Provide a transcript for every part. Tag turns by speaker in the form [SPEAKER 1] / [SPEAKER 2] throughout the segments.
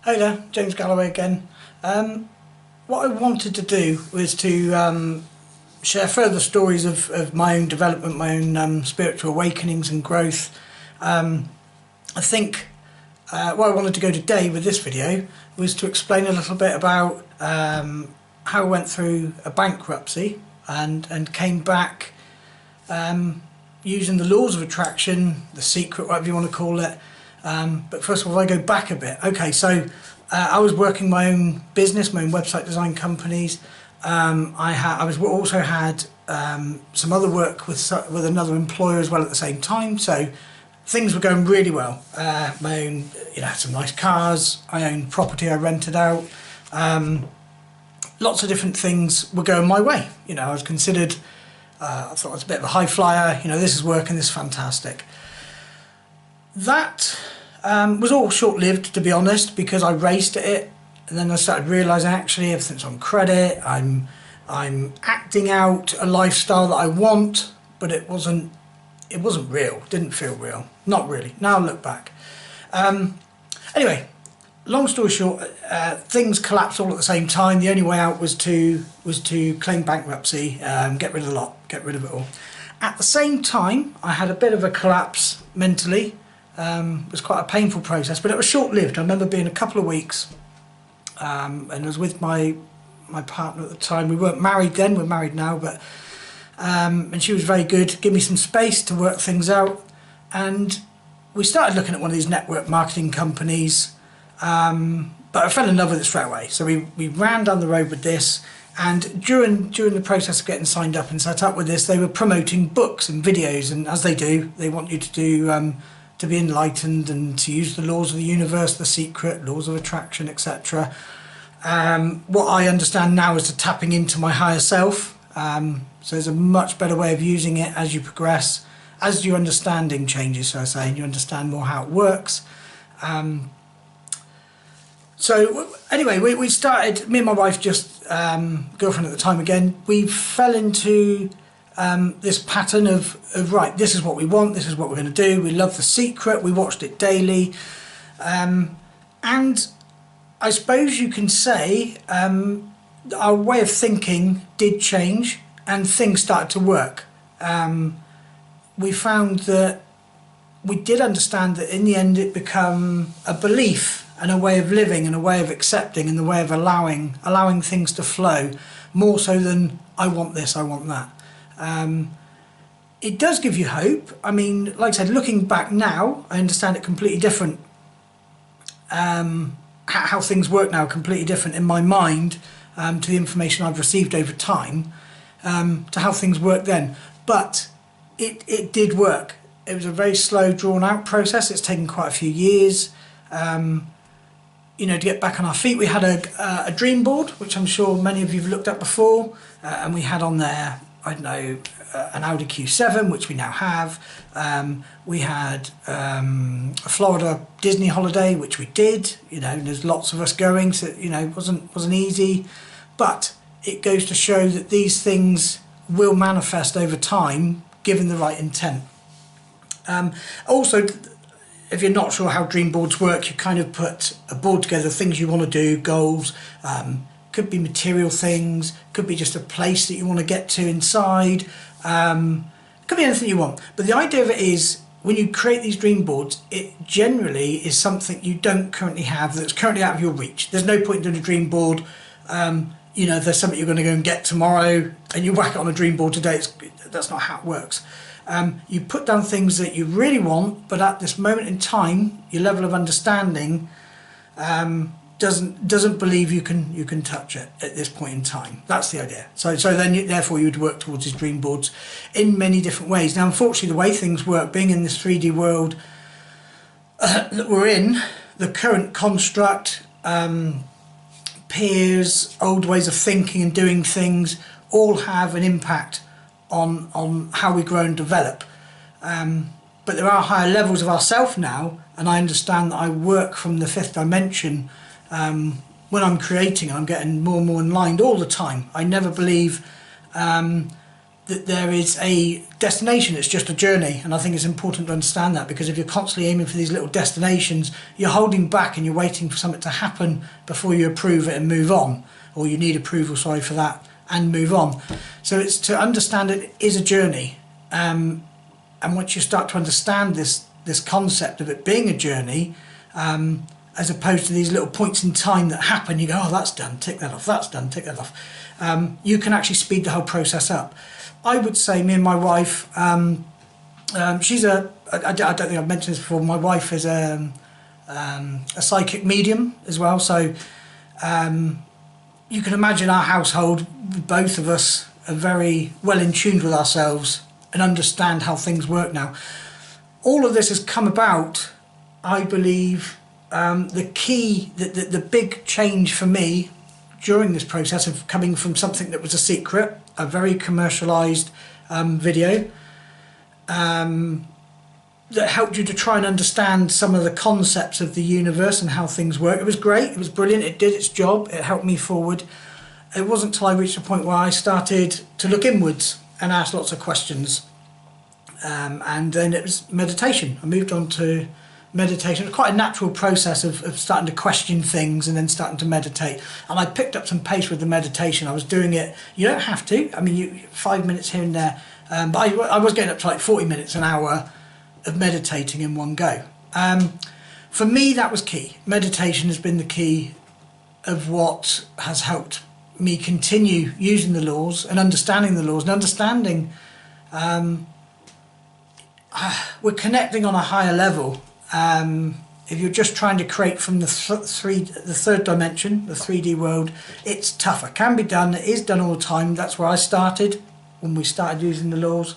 [SPEAKER 1] Hey there, James Galloway again. What I wanted to do was to share further stories of my own development, my own spiritual awakenings and growth. I think what I wanted to go today with this video was to explain a little bit about how I went through a bankruptcy and came back using the laws of attraction, the secret, whatever you want to call it. But first of all, I go back a bit. Okay, so I was working my own business, my own website design companies. I also had some other work with another employer as well at the same time. So things were going really well. My own, had some nice cars. I owned property I rented out. Lots of different things were going my way. I was considered. I thought I was a bit of a high flyer. This is working. This is fantastic. That was all short-lived, to be honest, because I raced at it, and then I started realising actually everything's on credit. I'm acting out a lifestyle that I want, but it wasn't real. Didn't feel real. Not really. Now I look back. Anyway, long story short, things collapsed all at the same time. The only way out was to claim bankruptcy, get rid of the lot, get rid of it all. At the same time, I had a bit of a collapse mentally. It was quite a painful process, but it was short-lived. I remember being a couple of weeks, and I was with my partner at the time. We weren't married then, we're married now, but and she was very good, give me some space to work things out, and we started looking at one of these network marketing companies, but I fell in love with it straight away. So we ran down the road with this, and during the process of getting signed up and set up with this, they were promoting books and videos, and as they do, they want you to do to be enlightened and to use the laws of the universe, the secret, laws of attraction, etc. What I understand now is to tapping into my higher self. So there's a much better way of using it as you progress, as your understanding changes, so I say, and you understand more how it works. So anyway, we started, me and my wife, just girlfriend at the time again, we fell into this pattern of right, this is what we want, this is what we're going to do. We love The Secret, we watched it daily, and I suppose you can say our way of thinking did change and things started to work. We found that we did understand that in the end it became a belief and a way of living and a way of accepting and the way of allowing things to flow, more so than I want this, I want that. It does give you hope. I mean, like I said, looking back now, I understand it completely different. How things work now, completely different in my mind to the information I've received over time, to how things worked then. But it did work. It was a very slow, drawn-out process. It's taken quite a few years. To get back on our feet. We had a dream board, which I'm sure many of you have looked at before, and we had on there, I don't know, an Audi Q7, which we now have. We had a Florida Disney holiday, which we did. There's lots of us going, so it wasn't easy, but it goes to show that these things will manifest over time, given the right intent. Also, if you're not sure how dream boards work, you kind of put a board together, things you want to do, goals. Could be material things, could be just a place that you want to get to inside, could be anything you want. But the idea of it is, when you create these dream boards, it generally is something you don't currently have, that's currently out of your reach. There's no point in doing a dream board, if there's something you're going to go and get tomorrow and you whack it on a dream board today, that's not how it works. You put down things that you really want, but at this moment in time, your level of understanding doesn't believe you can touch it at this point in time. That's the idea. So then therefore you would work towards these dream boards in many different ways. Now, unfortunately, the way things work, being in this 3D world that we're in, the current construct, peers, old ways of thinking and doing things, all have an impact on how we grow and develop. But there are higher levels of ourself now, and I understand that I work from the fifth dimension. When I'm creating, I'm getting more and more enlightened all the time. I never believe that that there is a destination, it's just a journey. And I think it's important to understand that, because if you're constantly aiming for these little destinations, you're holding back and you're waiting for something to happen before you approve it and move on, or you need approval, sorry, for that and move on. So it's to understand it is a journey. And once you start to understand this concept of it being a journey, as opposed to these little points in time that happen, you go, oh, that's done, tick that off, that's done, tick that off. You can actually speed the whole process up. I would say me and my wife, she's I don't think I've mentioned this before, my wife is a psychic medium as well, so you can imagine our household, both of us are very well in tune with ourselves and understand how things work now. All of this has come about, I believe, the big change for me during this process of coming from something that was a secret, a very commercialised video, that helped you to try and understand some of the concepts of the universe and how things work. It was great, it was brilliant, it did its job, it helped me forward. It wasn't until I reached a point where I started to look inwards and ask lots of questions. And then it was meditation. I moved on to meditation. It was quite a natural process of starting to question things and then starting to meditate. And I picked up some pace with the meditation. I was doing it, you don't have to, I mean, 5 minutes here and there, but I was getting up to like 40 minutes, an hour of meditating in one go. For me, that was key. Meditation has been the key of what has helped me continue using the laws and understanding the laws and understanding we're connecting on a higher level. If you're just trying to create from the third dimension, the 3D world, it's tougher. It can be done, it is done all the time. That's where I started when we started using the laws.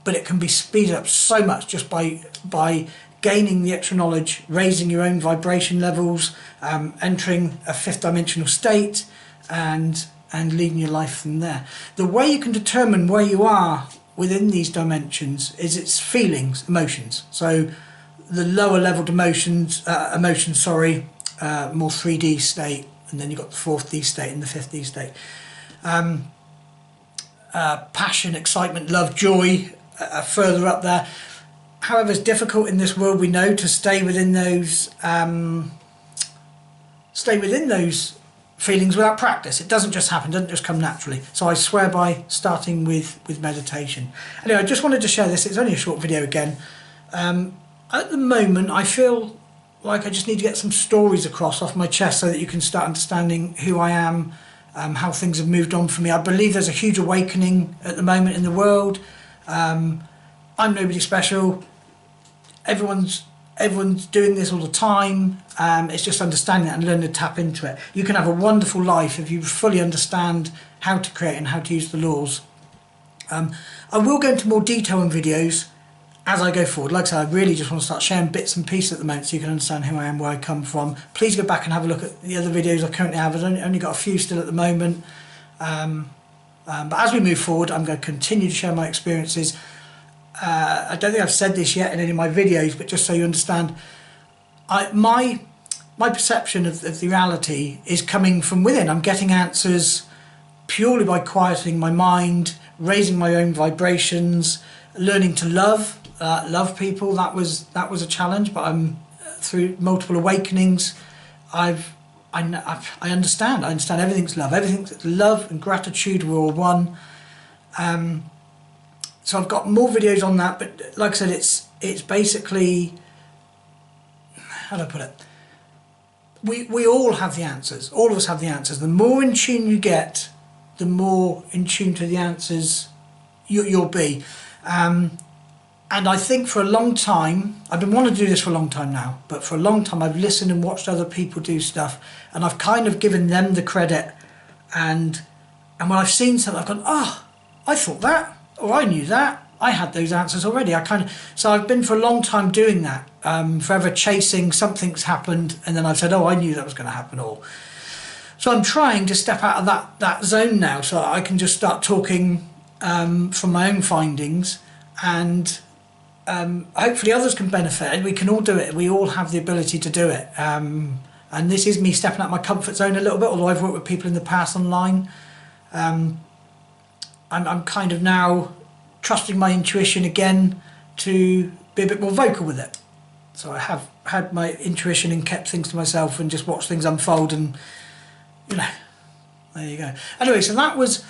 [SPEAKER 1] But it can be speeded up so much just by gaining the extra knowledge, raising your own vibration levels, entering a fifth dimensional state, and leading your life from there. The way you can determine where you are within these dimensions is its feelings, emotions. So the lower level emotions, more 3D state, and then you've got the 4D state and the 5D state. Passion, excitement, love, joy, further up there. However, it's difficult in this world, we know, to stay within those feelings without practice. It doesn't just happen, doesn't just come naturally. So I swear by starting with meditation. Anyway, I just wanted to share this. It's only a short video again. At the moment, I feel like I just need to get some stories across off my chest so that you can start understanding who I am, how things have moved on for me. I believe there's a huge awakening at the moment in the world. I'm nobody special. Everyone's doing this all the time. It's just understanding that and learning to tap into it. You can have a wonderful life if you fully understand how to create and how to use the laws. I will go into more detail in videos as I go forward. Like I said, I really just want to start sharing bits and pieces at the moment so you can understand who I am, where I come from. Please go back and have a look at the other videos I currently have. I've only got a few still at the moment. But as we move forward, I'm going to continue to share my experiences. I don't think I've said this yet in any of my videos, but just so you understand, my perception of the reality is coming from within. I'm getting answers purely by quieting my mind, raising my own vibrations, learning to love people. That was a challenge, but I'm through multiple awakenings. I understand. I understand everything's love. Everything's love and gratitude. We're all one. So I've got more videos on that, but like I said, it's basically, how do I put it? We all have the answers. All of us have the answers. The more in tune you get, the more in tune to the answers you'll be. And I think for a long time, I've been wanting to do this for a long time now, but for a long time I've listened and watched other people do stuff, and I've kind of given them the credit, and when I've seen something, I've gone, oh, I thought that, or I knew that, I had those answers already. So I've been for a long time doing that, forever chasing something's happened, and then I've said, oh, I knew that was going to happen, so I'm trying to step out of that zone now, so I can just start talking from my own findings, and hopefully others can benefit, and we can all do it. We all have the ability to do it, and this is me stepping out my comfort zone a little bit, although I've worked with people in the past online. I'm kind of now trusting my intuition again to be a bit more vocal with it. So I have had my intuition and kept things to myself and just watched things unfold, and you know, there you go. Anyway, so that was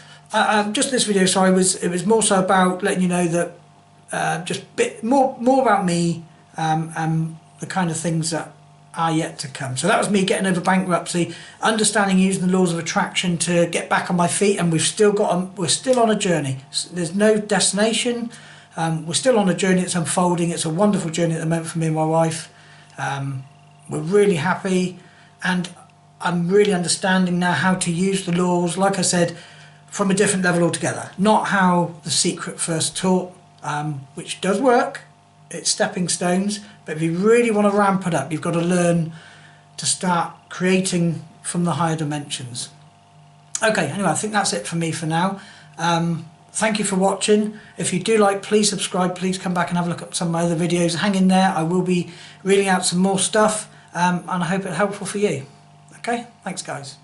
[SPEAKER 1] just this video. So it was more so about letting you know that just a bit more about me and the kind of things that are yet to come. So that was me getting over bankruptcy, understanding using the laws of attraction to get back on my feet, and we're still on a journey. There's no destination. We're still on a journey. It's unfolding. It's a wonderful journey at the moment for me and my wife. We're really happy, and I'm really understanding now how to use the laws, like I said, from a different level altogether. Not how The Secret first taught, which does work. It's stepping stones, but if you really want to ramp it up, you've got to learn to start creating from the higher dimensions. Okay, anyway, I think that's it for me for now. Thank you for watching. If you do like, please subscribe. Please come back and have a look at some of my other videos. Hang in there. I will be reading out some more stuff, and I hope it's helpful for you. Okay, thanks guys.